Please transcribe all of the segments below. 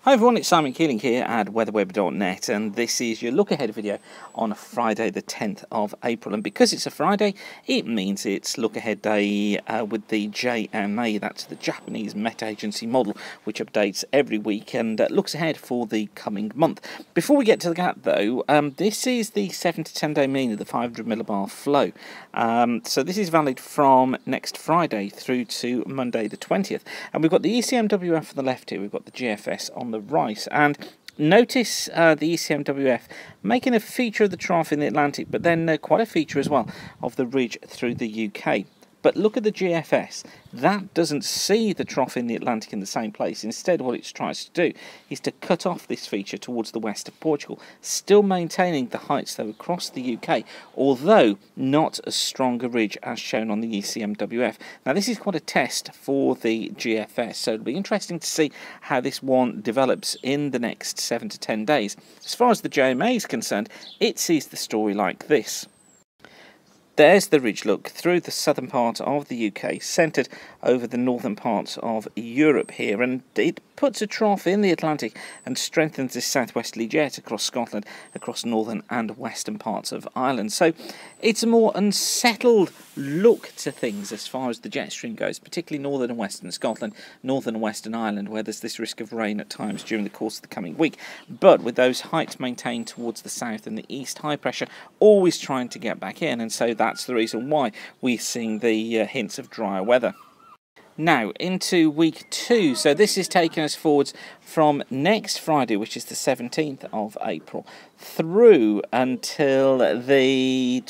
Hi everyone, it's Simon Keeling here at weatherweb.net, and this is your look ahead video on Friday the 10th of April. And because it's a Friday, it means it's look ahead day with the JMA, that's the Japanese Met Agency model, which updates every week and looks ahead for the coming month. Before we get to that though, this is the 7 to 10 day mean of the 500 millibar flow. So this is valid from next Friday through to Monday the 20th. And we've got the ECMWF on the left here, we've got the GFS on the right, and notice the ECMWF making a feature of the trough in the Atlantic, but then quite a feature as well of the ridge through the UK. But look at the GFS, that doesn't see the trough in the Atlantic in the same place. Instead, what it tries to do is to cut off this feature towards the west of Portugal, still maintaining the heights though across the UK, although not as strong a ridge as shown on the ECMWF. Now this is quite a test for the GFS, so it'll be interesting to see how this one develops in the next 7 to 10 days. As far as the JMA is concerned, it sees the story like this. There's the ridge look through the southern part of the UK, centred over the northern parts of Europe here, and it puts a trough in the Atlantic and strengthens this southwesterly jet across Scotland, across northern and western parts of Ireland. So it's a more unsettled look to things as far as the jet stream goes, particularly northern and western Scotland, northern and western Ireland, where there's this risk of rain at times during the course of the coming week. But with those heights maintained towards the south and the east, high pressure always trying to get back in, and so that's the reason why we're seeing the hints of drier weather. Now, into week 2, so this is taking us forwards from next Friday, which is the 17th of April, through until the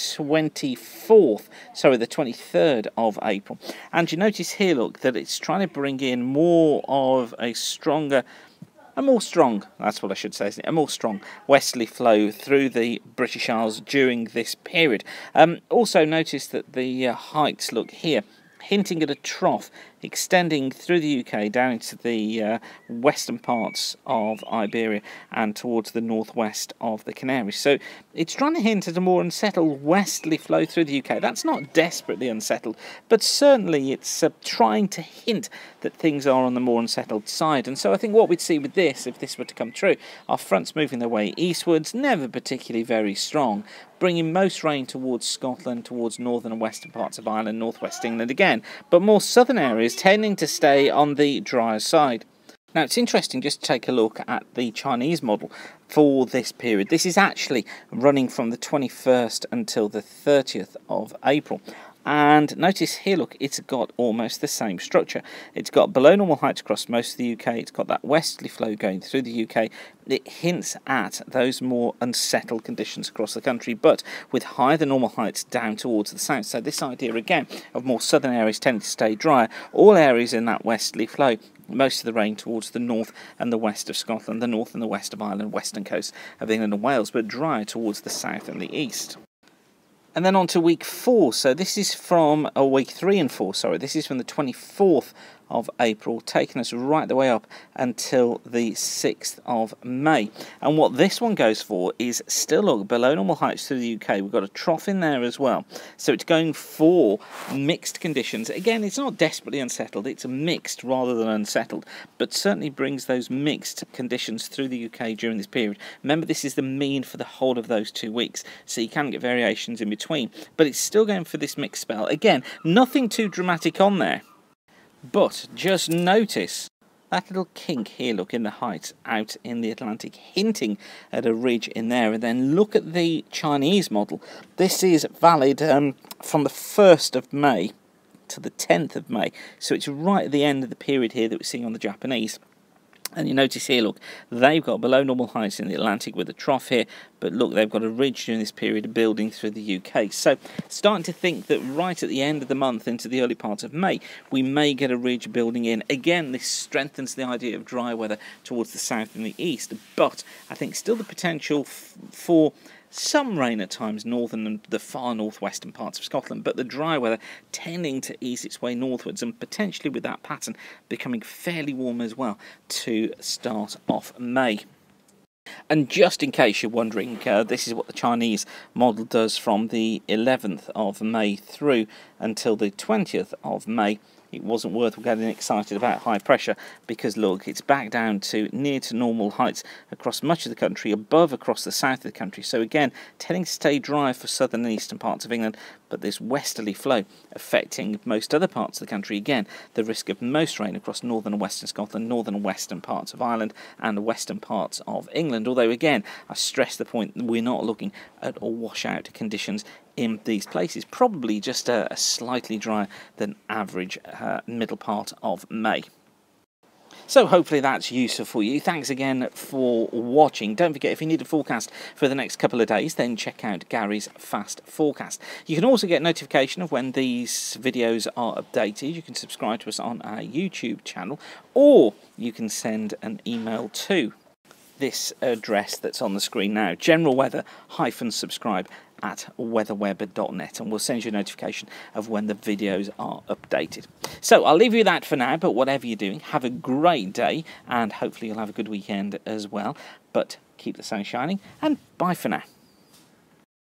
23rd of April. And you notice here, look, that it's trying to bring in more of a more strong westerly flow through the British Isles during this period. Also notice that the heights, look here, hinting at a trough extending through the UK down into the western parts of Iberia and towards the northwest of the Canaries. So it's trying to hint at a more unsettled westerly flow through the UK. That's not desperately unsettled, but certainly it's trying to hint that things are on the more unsettled side. And so I think what we'd see with this, if this were to come true, are fronts moving their way eastwards, never particularly very strong, bringing most rain towards Scotland, towards northern and western parts of Ireland, northwest England again, but more southern areas tending to stay on the drier side. Now it's interesting just to take a look at the Chinese model for this period. This is actually running from the 21st until the 30th of April. And notice here, look, it's got almost the same structure. It's got below normal heights across most of the UK. It's got that westerly flow going through the UK. It hints at those more unsettled conditions across the country, but with higher than normal heights down towards the south. So this idea, again, of more southern areas tending to stay drier. All areas in that westerly flow, most of the rain towards the north and the west of Scotland, the north and the west of Ireland, western coast of England and Wales, but drier towards the south and the east. And then on to week 4, so this is from week 3 and 4, sorry, this is from the 24th of April, taking us right the way up until the 6th of May. And what this one goes for is still, look, below normal heights through the UK. We've got a trough in there as well. So it's going for mixed conditions. Again, it's not desperately unsettled, it's mixed rather than unsettled, but certainly brings those mixed conditions through the UK during this period. Remember, this is the mean for the whole of those 2 weeks, so you can get variations in between, but it's still going for this mixed spell. Again, nothing too dramatic on there. But just notice that little kink here, look, in the heights out in the Atlantic, hinting at a ridge in there. And then look at the Chinese model. This is valid from the 1st of May to the 10th of May. So it's right at the end of the period here that we're seeing on the Japanese. And you notice here, look, they've got below normal heights in the Atlantic with a trough here, but look, they've got a ridge during this period building through the UK. So starting to think that right at the end of the month into the early part of May, we may get a ridge building in. Again, this strengthens the idea of dry weather towards the south and the east, but I think still the potential for some rain at times northern and the far northwestern parts of Scotland, but the dry weather tending to ease its way northwards, and potentially with that pattern becoming fairly warm as well to start off May. And just in case you're wondering, this is what the Chinese model does from the 11th of May through until the 20th of May. it wasn't worth getting excited about high pressure, because look, it's back down to near to normal heights across much of the country, above across the south of the country. So again, tending to stay dry for southern and eastern parts of England, but this westerly flow affecting most other parts of the country. Again, the risk of most rain across northern and western Scotland, northern and western parts of Ireland, and the western parts of England. Although again, I stress the point that we're not looking at a washout conditions in these places, probably just a slightly drier than average middle part of May. So hopefully that's useful for you. Thanks again for watching. Don't forget, if you need a forecast for the next couple of days, then check out Gary's Fast Forecast. You can also get notification of when these videos are updated. You can subscribe to us on our YouTube channel, or you can send an email to this address that's on the screen now, generalweather-subscribe@weatherweb.net, and we'll send you a notification of when the videos are updated. So I'll leave you that for now, but whatever you're doing, have a great day, and hopefully you'll have a good weekend as well. But keep the sun shining, and bye for now.